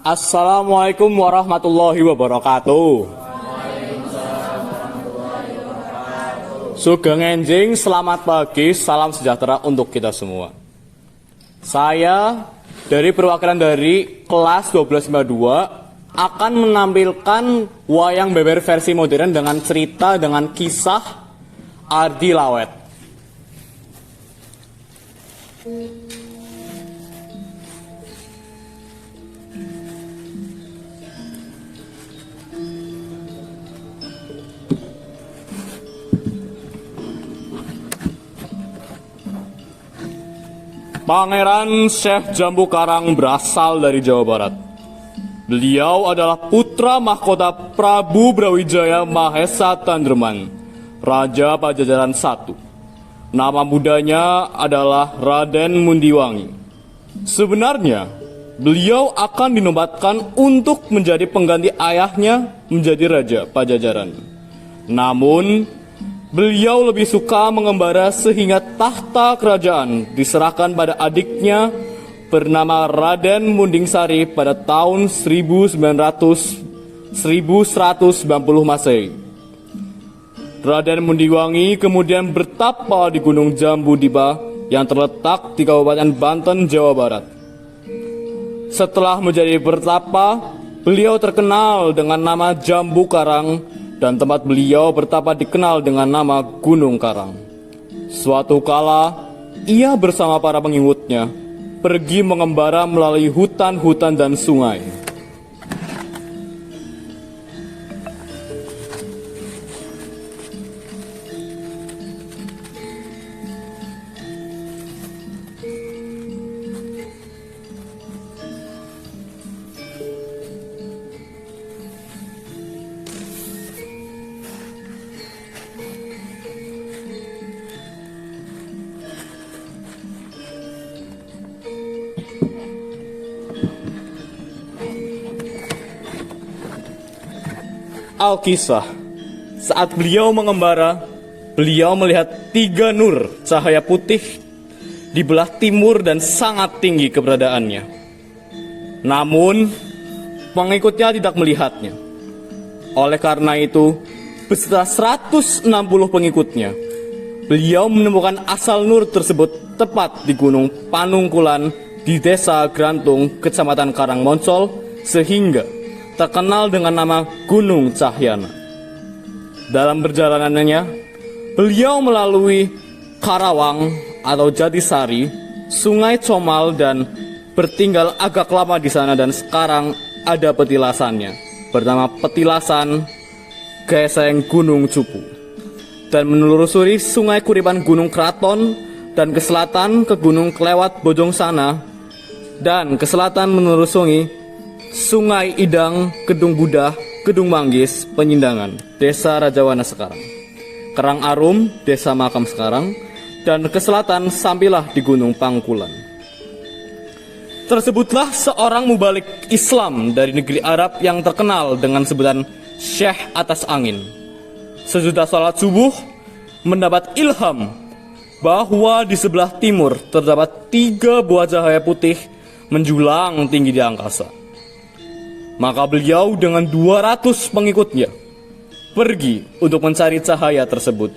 Assalamualaikum warahmatullahi wabarakatuh. Sugeng enjing, selamat pagi, salam sejahtera untuk kita semua. Saya dari perwakilan dari kelas 1252 akan menampilkan wayang beber versi modern dengan cerita dengan kisah Ardi Lawet. Pangeran Syekh Jambu Karang berasal dari Jawa Barat. Beliau adalah putra mahkota Prabu Brawijaya Mahesa Tanderman, Raja Pajajaran I. Nama mudanya adalah Raden Mundiwangi. Sebenarnya, beliau akan dinobatkan untuk menjadi pengganti ayahnya menjadi Raja Pajajaran. Namun, beliau lebih suka mengembara sehingga tahta kerajaan diserahkan pada adiknya bernama Raden Mundingsari pada tahun 1190 Masehi. Raden Mundiwangi kemudian bertapa di Gunung Jambu Diba yang terletak di Kabupaten Banten, Jawa Barat. Setelah menjadi bertapa, beliau terkenal dengan nama Jambu Karang dan tempat beliau bertapa dikenal dengan nama Gunung Karang. Suatu kala, ia bersama para pengikutnya pergi mengembara melalui hutan-hutan dan sungai. Alkisah, saat beliau mengembara, beliau melihat 3 nur cahaya putih di belah timur dan sangat tinggi keberadaannya. Namun, pengikutnya tidak melihatnya. Oleh karena itu, beserta 160 pengikutnya, beliau menemukan asal nur tersebut tepat di Gunung Panungkulan di Desa Grantung, Kecamatan Karangmoncol, sehingga terkenal dengan nama Gunung Cahyana. Dalam perjalanannya, beliau melalui Karawang atau Jatisari, Sungai Comal dan bertinggal agak lama di sana dan sekarang ada petilasannya bernama Petilasan Geseng Gunung Cupu. Dan menelusuri Sungai Kuripan Gunung Kraton dan ke selatan ke Gunung Kelewat Bojong Sana dan ke selatan menelusuri Sungai Idang, Kedung Budah, Kedung Manggis, Penyindangan, Desa Rajawana sekarang, Kerang Arum, Desa Makam sekarang, dan ke selatan sampailah di Gunung Pangkulan. Tersebutlah seorang mubalik Islam dari negeri Arab yang terkenal dengan sebutan Syekh Atas Angin. Sesudah salat subuh, mendapat ilham bahwa di sebelah timur terdapat 3 buah cahaya putih menjulang tinggi di angkasa. Maka beliau dengan 200 pengikutnya pergi untuk mencari cahaya tersebut.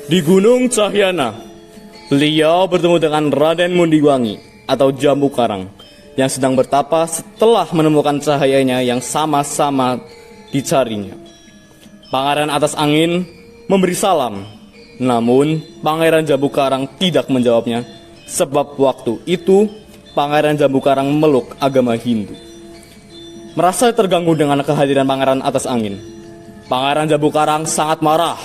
Di Gunung Cahyana, beliau bertemu dengan Raden Mundiwangi atau Jambu Karang yang sedang bertapa setelah menemukan cahayanya yang sama-sama dicarinya. Pangeran Atas Angin memberi salam, namun Pangeran Jambu Karang tidak menjawabnya sebab waktu itu Pangeran Jambu Karang memeluk agama Hindu. Merasa terganggu dengan kehadiran Pangeran Atas Angin, Pangeran Jambu Karang sangat marah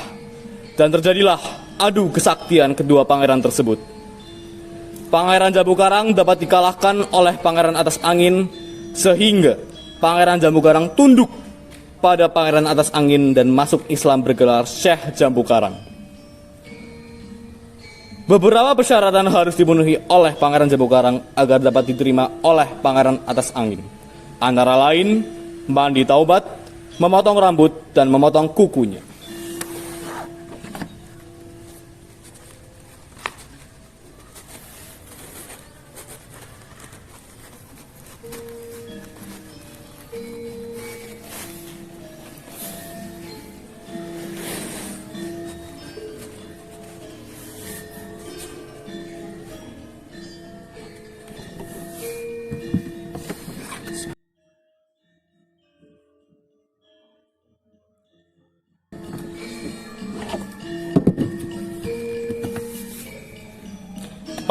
dan terjadilah adu kesaktian kedua pangeran tersebut. Pangeran Jambu Karang dapat dikalahkan oleh Pangeran Atas Angin, sehingga Pangeran Jambu Karang tunduk pada Pangeran Atas Angin dan masuk Islam bergelar Syekh Jambu Karang. Beberapa persyaratan harus dipenuhi oleh Pangeran Jambu Karang agar dapat diterima oleh Pangeran Atas Angin. Antara lain, mandi taubat, memotong rambut, dan memotong kukunya.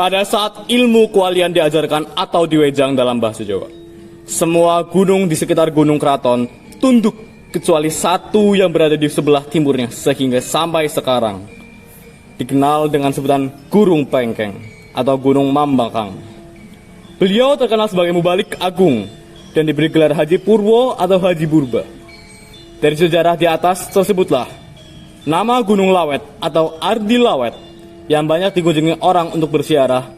Pada saat ilmu kualian diajarkan atau diwejang dalam bahasa Jawa, semua gunung di sekitar Gunung Keraton tunduk kecuali satu yang berada di sebelah timurnya, sehingga sampai sekarang dikenal dengan sebutan Gurung Pengkeng atau Gunung Mambakang. Beliau terkenal sebagai mubalik agung dan diberi gelar Haji Purwo atau Haji Purba. Dari sejarah di atas tersebutlah nama Gunung Lawet atau Ardi Lawet yang banyak dikunjungi orang untuk berziarah,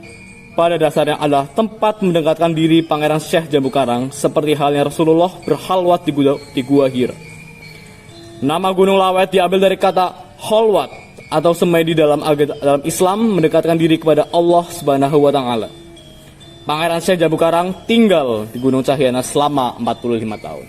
pada dasarnya adalah tempat mendekatkan diri Pangeran Syekh Jambu Karang, seperti halnya Rasulullah berhalwat di Gua Hira. Nama Gunung Lawet diambil dari kata holwat atau semedi dalam Islam, mendekatkan diri kepada Allah Subhanahu wa Ta'ala. Pangeran Syekh Jambu Karang tinggal di Gunung Cahyana selama 45 tahun.